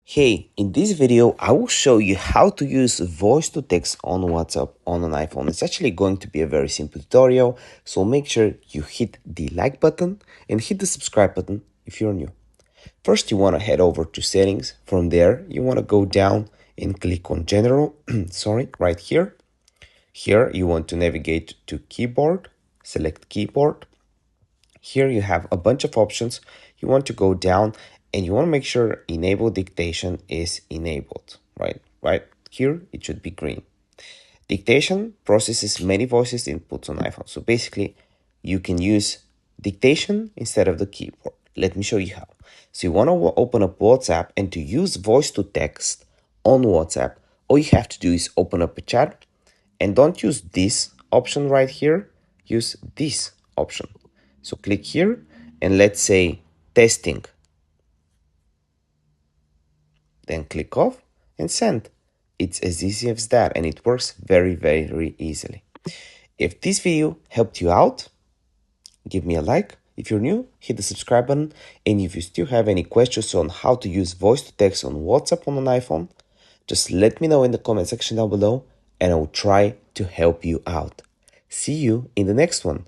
Hey, in this video, I will show you how to use voice to text on WhatsApp on an iPhone. It's actually going to be a very simple tutorial, so make sure you hit the like button and hit the subscribe button if you're new. First, you want to head over to settings. From there, you want to go down and click on general, right here. Here, you want to navigate to keyboard, select keyboard. Here you have a bunch of options. You want to go down and you want to make sure enable dictation is enabled, right here it should be green. Dictation processes many voices inputs on iPhone, so basically you can use dictation instead of the keyboard. Let me show you how. So you want to open up WhatsApp, and to use voice to text on WhatsApp, all you have to do is open up a chat, and don't use this option right here, use this option. So click here and let's say testing. Then click off and send. It's as easy as that, and it works very easily. If this video helped you out, give me a like. If you're new, hit the subscribe button. And if you still have any questions on how to use voice to text on WhatsApp on an iPhone, just let me know in the comment section down below and I will try to help you out. See you in the next one.